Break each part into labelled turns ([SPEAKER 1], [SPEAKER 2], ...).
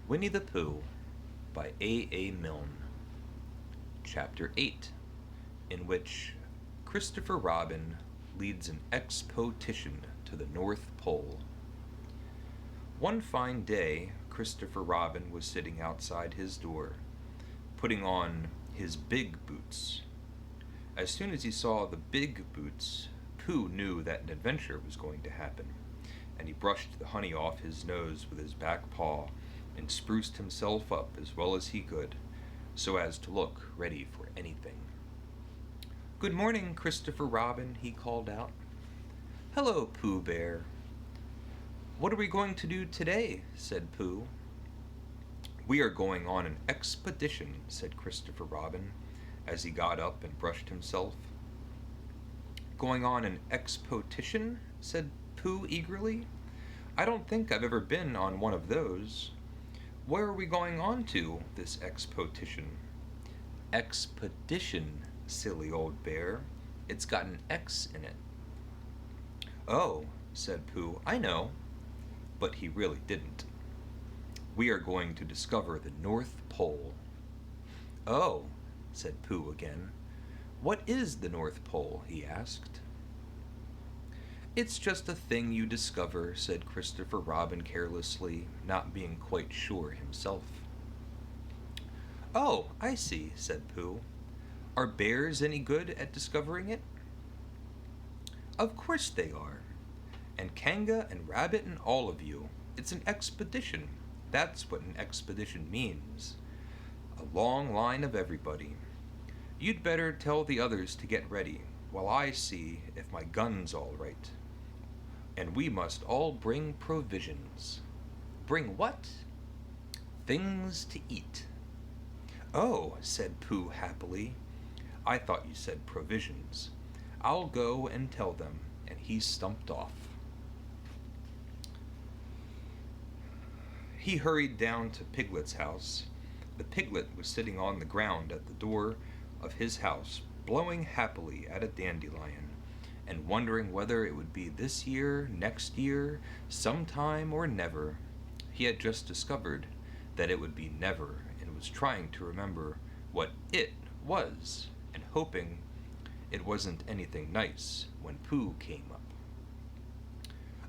[SPEAKER 1] Winnie the Pooh by A. Milne. Chapter 8, in which Christopher Robin leads an expedition to the North Pole. One fine day, Christopher Robin was sitting outside his door, putting on his big boots. As soon as he saw the big boots, Pooh knew that an adventure was going to happen, and he brushed the honey off his nose with his back paw and spruced himself up as well as he could, so as to look ready for anything. "Good morning, Christopher Robin," he called out. "Hello, Pooh Bear." "What are we going to do today?" said Pooh. "We are going on an expedition," said Christopher Robin, as he got up and brushed himself. "Going on an expedition?" said Pooh eagerly. "I don't think I've ever been on one of those. Where are we going on to, this expedition?" "Expedition, silly old bear. It's got an X in it." "Oh," said Pooh, "I know." But he really didn't. "We are going to discover the North Pole." "Oh," said Pooh again. "What is the North Pole?" he asked. "It's just a thing you discover," said Christopher Robin carelessly, not being quite sure himself. "Oh, I see," said Pooh. "Are bears any good at discovering it?" "Of course they are. And Kanga and Rabbit and all of you. It's an expedition. That's what an expedition means. A long line of everybody. You'd better tell the others to get ready, while I see if my gun's all right. And we must all bring provisions." "Bring what?" "Things to eat." "Oh," said Pooh happily. "I thought you said provisions. I'll go and tell them," and he stumped off. He hurried down to Piglet's house. The piglet was sitting on the ground at the door of his house, blowing happily at a dandelion, and wondering whether it would be this year, next year, sometime, or never. He had just discovered that it would be never, and was trying to remember what it was, and hoping it wasn't anything nice, when Pooh came up.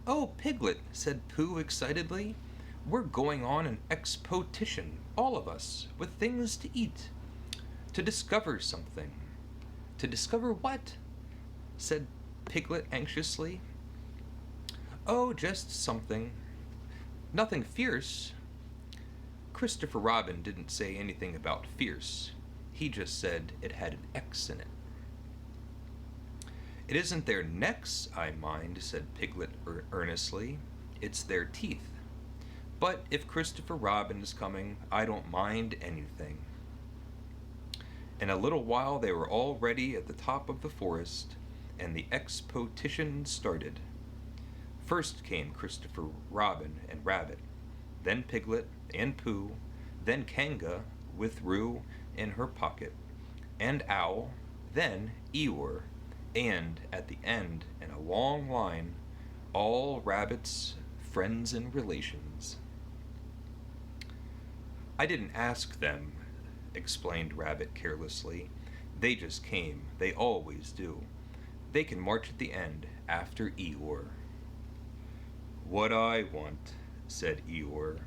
[SPEAKER 1] "Oh, Piglet," said Pooh excitedly, "we're going on an expedition, all of us, with things to eat, to discover something." "To discover what?" said Piglet anxiously. "Oh, just something. Nothing fierce." Christopher Robin didn't say anything about fierce. He just said it had an X in it. "It isn't their necks I mind," said Piglet earnestly. "It's their teeth. But if Christopher Robin is coming, I don't mind anything." In a little while they were all ready at the top of the forest, and the expedition started. First came Christopher Robin and Rabbit, then Piglet and Pooh, then Kanga with Roo in her pocket, and Owl, then Eeyore, and at the end, in a long line, all Rabbit's friends and relations. "I didn't ask them," explained Rabbit carelessly. "They just came. They always do. They can march at the end, after Eeyore." "What I want," said Eeyore,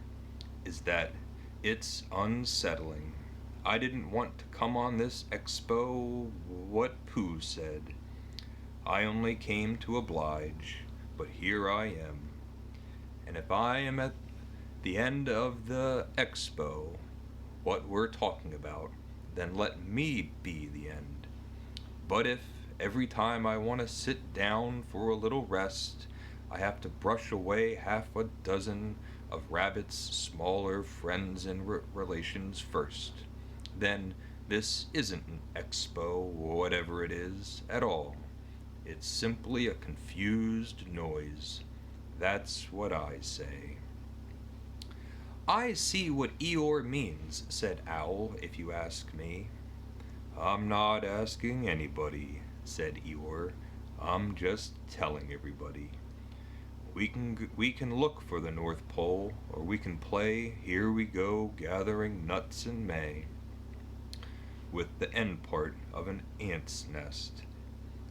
[SPEAKER 1] "is that it's unsettling. I didn't want to come on this what Pooh said. I only came to oblige, but here I am. And if I am at the end of the expo, what we're talking about, then let me be the end. But if every time I want to sit down for a little rest, I have to brush away half a dozen of Rabbit's smaller friends and relations first, then this isn't an expo, whatever it is, at all. It's simply a confused noise. That's what I say." "I see what Eeyore means," said Owl, "if you ask me." "I'm not asking anybody," said Eeyore. "I'm just telling everybody. We can look for the North Pole, or we can play Here We Go Gathering Nuts in May, with the end part of an ant's nest.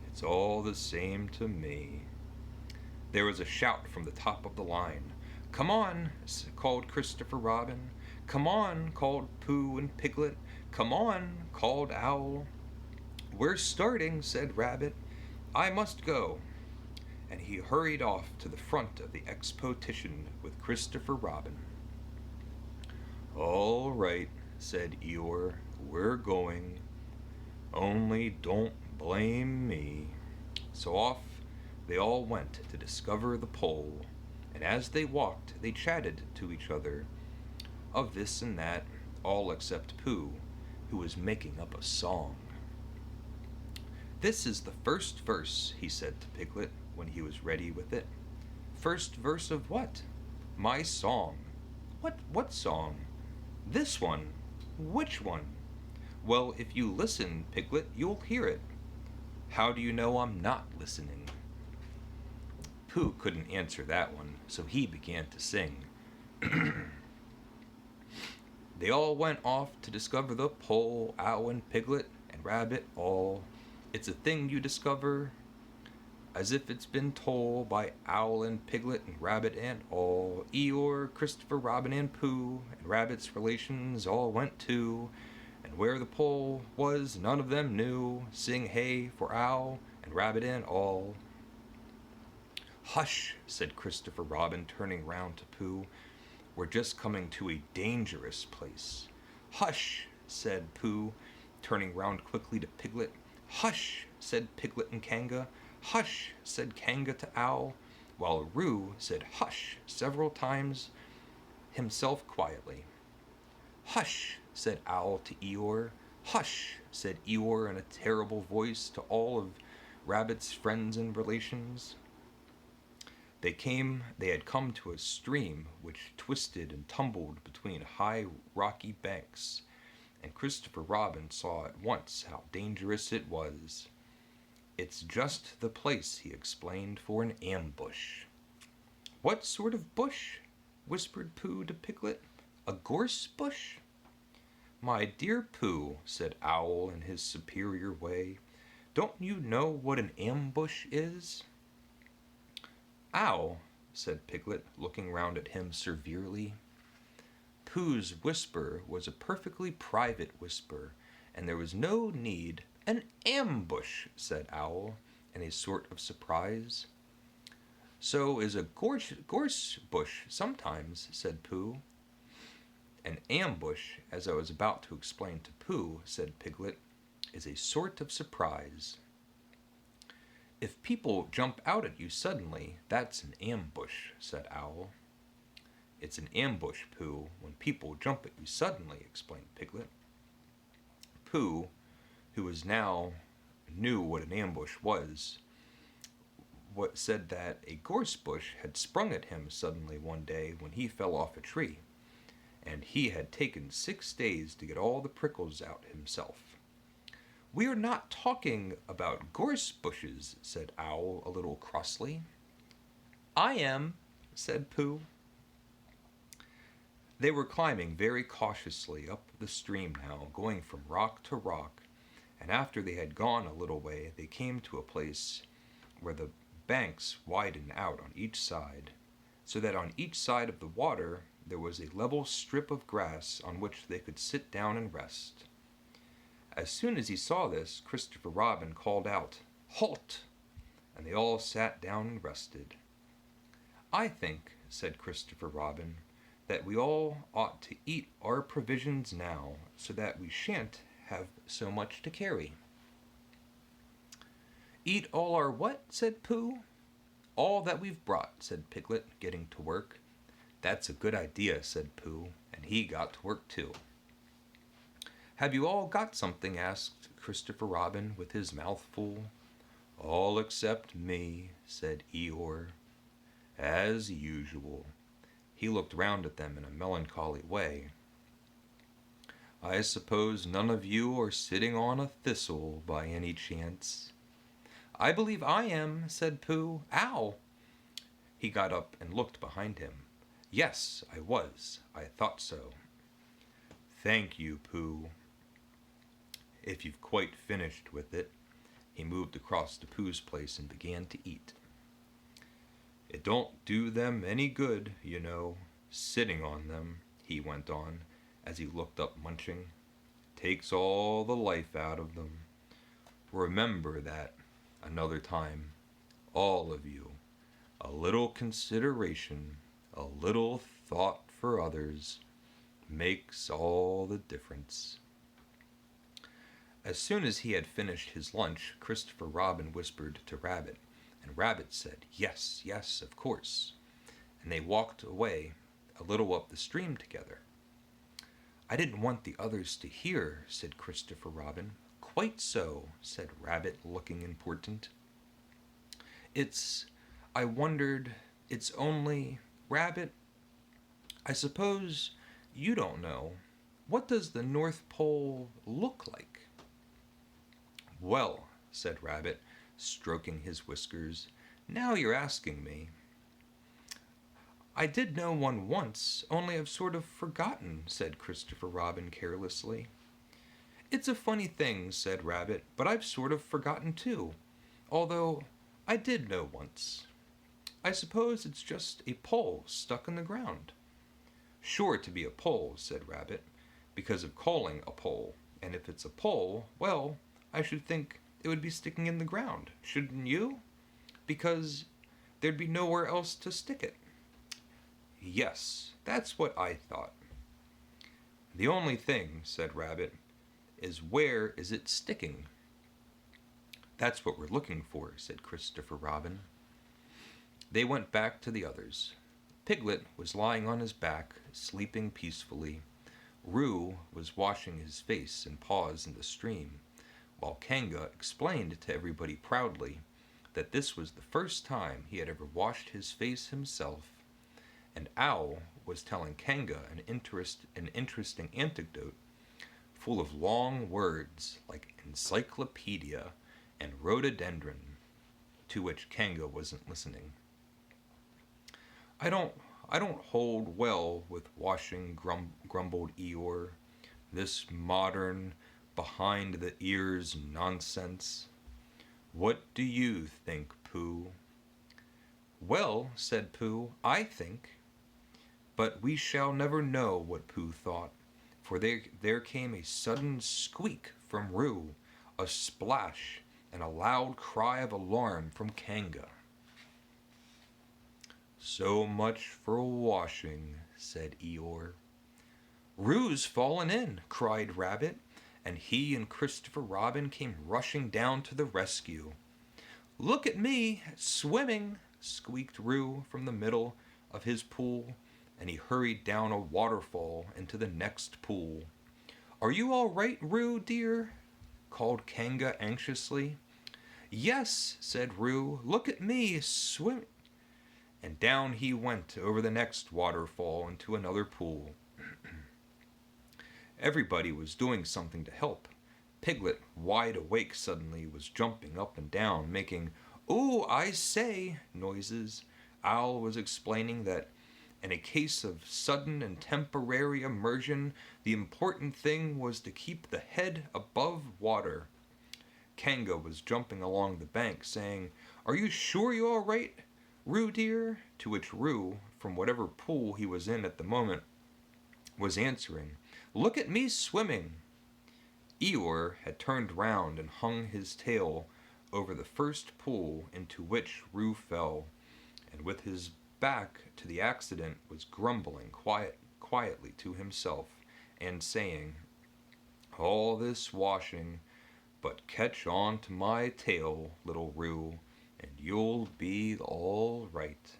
[SPEAKER 1] It's all the same to me. There was a shout from the top of the line. Come on, called Christopher Robin. Come on, called Pooh and Piglet. Come on, called Owl. We're starting, said Rabbit. I must go. And he hurried off to the front of the exposition with Christopher Robin. All right, said Eeyore, we're going. Only don't blame me. So off they all went to discover the pole, and as they walked they chatted to each other of this and that, all except Pooh, who was making up a song. This is the first verse, he said to Piglet when he was ready with it. First verse of what? My song. What song? This one. Which one? Well, if you listen, Piglet, you'll hear it. How do you know I'm not listening? Pooh couldn't answer that one, so he began to sing. They all went off to discover the pole, Owl and Piglet and Rabbit all. It's a thing you discover, as if it's been told by Owl and Piglet and Rabbit and all. Eeyore, Christopher Robin and Pooh and Rabbit's relations all went too, and where the pole was none of them knew. Sing hey for Owl and Rabbit and all. Hush, said Christopher Robin, turning round to Pooh. We're just coming to a dangerous place. Hush, said Pooh, turning round quickly to Piglet. Hush, said Piglet and Kanga. Hush, said Kanga to Owl, while Roo said hush several times himself quietly. Hush, said Owl to Eeyore. Hush, said Eeyore in a terrible voice to all of Rabbit's friends and relations. They had come to a stream which twisted and tumbled between high rocky banks, and Christopher Robin saw at once how dangerous it was. It's just the place, he explained, for an ambush. What sort of bush? Whispered Pooh to Piglet. A gorse bush? My dear Pooh, said Owl in his superior way, don't you know what an ambush is? Owl, said Piglet, looking round at him severely. Pooh's whisper was a perfectly private whisper, and there was no need. An ambush, said Owl, in a sort of surprise. So is a gorse bush sometimes, said Pooh. An ambush, as I was about to explain to Pooh, said Piglet, is a sort of surprise. If people jump out at you suddenly, that's an ambush, said Owl. It's an ambush, Pooh, when people jump at you suddenly, explained Piglet. Pooh, who was now knew what an ambush was, said that a gorse bush had sprung at him suddenly one day when he fell off a tree, and he had taken 6 days to get all the prickles out himself. We are not talking about gorse bushes, said Owl a little crossly. I am, said Pooh. They were climbing very cautiously up the stream now, going from rock to rock, and after they had gone a little way, they came to a place where the banks widened out on each side, so that on each side of the water there was a level strip of grass on which they could sit down and rest. As soon as he saw this, Christopher Robin called out, Halt! And they all sat down and rested. I think, said Christopher Robin, that we all ought to eat our provisions now, so that we shan't have so much to carry. Eat all our what? Said Pooh. All that we've brought, said Piglet, getting to work. That's a good idea, said Pooh, and he got to work too. Have you all got something? Asked Christopher Robin with his mouth full. All except me, said Eeyore. As usual. He looked round at them in a melancholy way. I suppose none of you are sitting on a thistle by any chance? I believe I am, said Pooh. Ow! He got up and looked behind him. Yes, I was. I thought so. Thank you, Pooh. If you've quite finished with it. He moved across to Pooh's place and began to eat. It don't do them any good, you know, sitting on them, he went on, as he looked up munching. Takes all the life out of them. Remember that another time, all of you. A little consideration, a little thought for others, makes all the difference. As soon as he had finished his lunch, Christopher Robin whispered to Rabbit, and Rabbit said, "Yes, yes, of course." And they walked away a little up the stream together. "I didn't want the others to hear," said Christopher Robin. "Quite so," said Rabbit, looking important. I wondered, it's only, Rabbit, I suppose you don't know. What does the North Pole look like?" "Well," said Rabbit, stroking his whiskers, "now you're asking me. I did know one once, only I've sort of forgotten," said Christopher Robin carelessly. "It's a funny thing," said Rabbit, "but I've sort of forgotten too, although I did know once. I suppose it's just a pole stuck in the ground." "Sure to be a pole," said Rabbit, "because of calling a pole, and if it's a pole, well, I should think it would be sticking in the ground, shouldn't you? Because there'd be nowhere else to stick it." "Yes, that's what I thought." "The only thing," said Rabbit, "is where is it sticking?" "That's what we're looking for," said Christopher Robin. They went back to the others. Piglet was lying on his back, sleeping peacefully. Roo was washing his face and paws in the stream, while Kanga explained to everybody proudly that this was the first time he had ever washed his face himself, and Owl was telling Kanga an interesting anecdote full of long words like encyclopedia and rhododendron, to which Kanga wasn't listening. I don't hold well with washing," grumbled Eeyore. "This modern, behind-the-ears nonsense. What do you think, Pooh?" "Well," said Pooh, "I think—" But we shall never know what Pooh thought, for there came a sudden squeak from Roo, a splash, and a loud cry of alarm from Kanga. "So much for washing," said Eeyore. "Roo's fallen in!" cried Rabbit, and he and Christopher Robin came rushing down to the rescue. "Look at me, swimming!" squeaked Roo from the middle of his pool, and he hurried down a waterfall into the next pool. "Are you all right, Roo, dear?" called Kanga anxiously. "Yes," said Roo. "Look at me, swim—" And down he went over the next waterfall into another pool. Everybody was doing something to help. Piglet, wide awake suddenly, was jumping up and down, making "Ooh, I say" noises. Owl was explaining that in a case of sudden and temporary immersion, the important thing was to keep the head above water. Kanga was jumping along the bank, saying, "Are you sure you're all right, Roo dear?" To which Roo, from whatever pool he was in at the moment, was answering, "Look at me swimming." Eeyore had turned round and hung his tail over the first pool into which Roo fell, and with his back to the accident was grumbling quietly to himself and saying, "All this washing, but catch on to my tail, little Roo, and you'll be all right."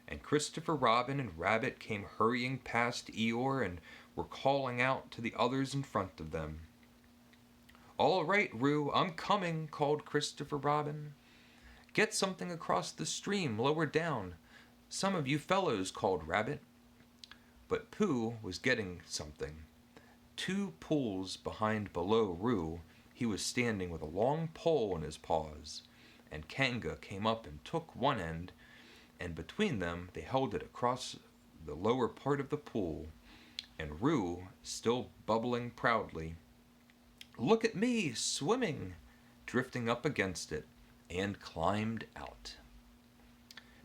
[SPEAKER 1] And Christopher Robin and Rabbit came hurrying past Eeyore and were calling out to the others in front of them. "All right, Roo, I'm coming," called Christopher Robin. "Get something across the stream lower down. Some of you fellows," called Rabbit. But Pooh was getting something. 2 pools below Roo, he was standing with a long pole in his paws, and Kanga came up and took one end, and between them they held it across the lower part of the pool, and Roo, still bubbling proudly, "Look at me, swimming!" drifting up against it, and climbed out.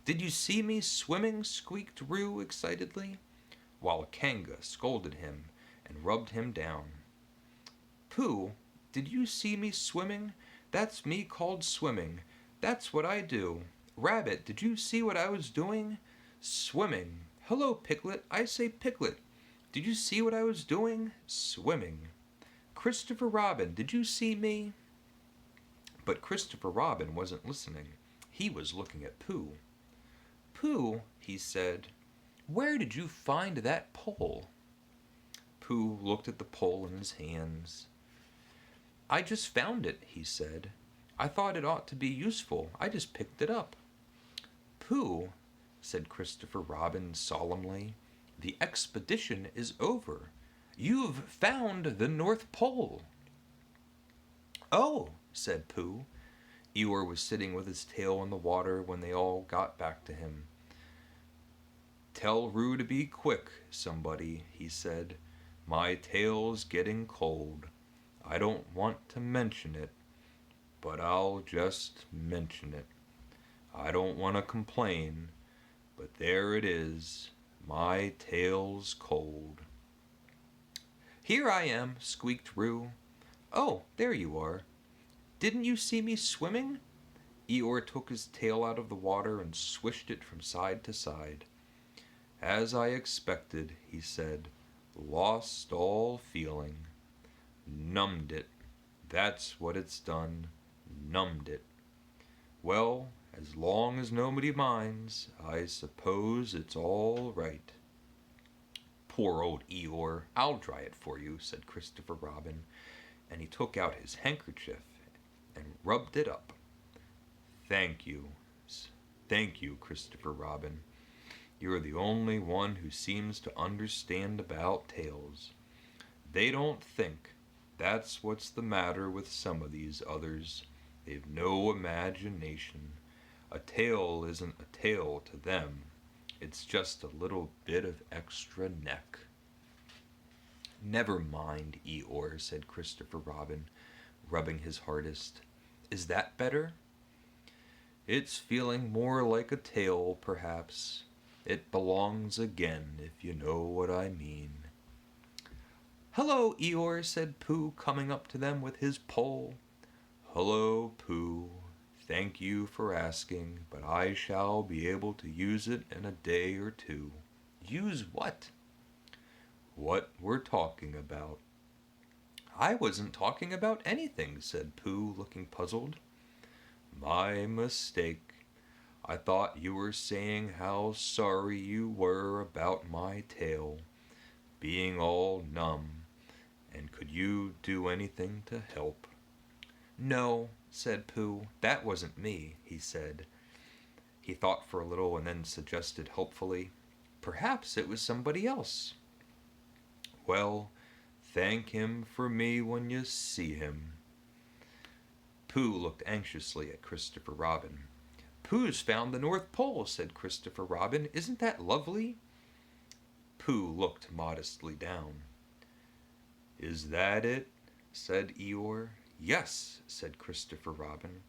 [SPEAKER 1] "Did you see me swimming?" squeaked Roo excitedly, while Kanga scolded him and rubbed him down. "Pooh, did you see me swimming? That's me called swimming. That's what I do. Rabbit, did you see what I was doing? Swimming. Hello, Piglet. I say, Piglet, did you see what I was doing? Swimming. Christopher Robin, did you see me?" But Christopher Robin wasn't listening. He was looking at Pooh. "Pooh," he said, "where did you find that pole?" Pooh looked at the pole in his hands. "I just found it," he said. "I thought it ought to be useful. I just picked it up." "Pooh," said Christopher Robin solemnly, "the expedition is over. You've found the North Pole." "Oh," said Pooh. Eeyore was sitting with his tail in the water when they all got back to him. "Tell Roo to be quick, somebody," he said. "My tail's getting cold. I don't want to mention it, but I'll just mention it. I don't want to complain, but there it is. My tail's cold." "Here I am," squeaked Roo. "Oh, there you are. Didn't you see me swimming?" Eeyore took his tail out of the water and swished it from side to side. "As I expected," he said. "Lost all feeling. Numbed it. That's what it's done. Numbed it. Well, as long as nobody minds, I suppose it's all right." "Poor old Eeyore. I'll dry it for you," said Christopher Robin, and he took out his handkerchief and rubbed it up. Thank you, Christopher Robin. You're the only one who seems to understand about tails. They don't think. That's what's the matter with some of these others. They've no imagination. A tail isn't a tail to them. It's just a little bit of extra neck." "Never mind, Eeyore," said Christopher Robin, rubbing his hardest. "Is that better?" "It's feeling more like a tail, perhaps. It belongs again, if you know what I mean." "Hello, Eeyore," said Pooh, coming up to them with his pole. "Hello, Pooh. Thank you for asking, but I shall be able to use it in a day or two." "Use what?" "What we're talking about." "I wasn't talking about anything," said Pooh, looking puzzled. "My mistake. I thought you were saying how sorry you were about my tail being all numb, and could you do anything to help?" "No," said Pooh, "that wasn't me," he said. He thought for a little and then suggested helpfully, "Perhaps it was somebody else." "Well, thank him for me when you see him." Pooh looked anxiously at Christopher Robin. "Pooh's found the North Pole," said Christopher Robin. "Isn't that lovely?" Pooh looked modestly down. "Is that it?" said Eeyore. "Yes," said Christopher Robin.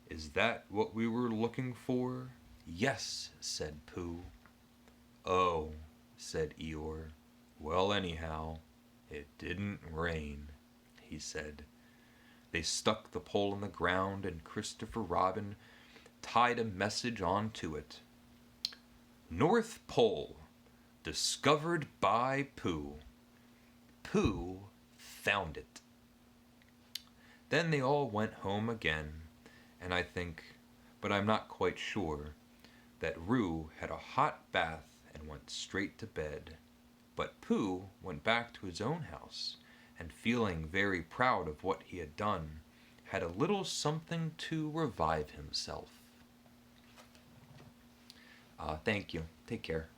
[SPEAKER 1] "Is that what we were looking for?" "Yes," said Pooh. "Oh," said Eeyore. "Well, anyhow, it didn't rain," he said. They stuck the pole in the ground, and Christopher Robin tied a message onto it. "North Pole, discovered by Pooh. Pooh found it." Then they all went home again, and I think, but I'm not quite sure, that Roo had a hot bath and went straight to bed. But Pooh went back to his own house, and feeling very proud of what he had done, had a little something to revive himself. Thank you. Take care.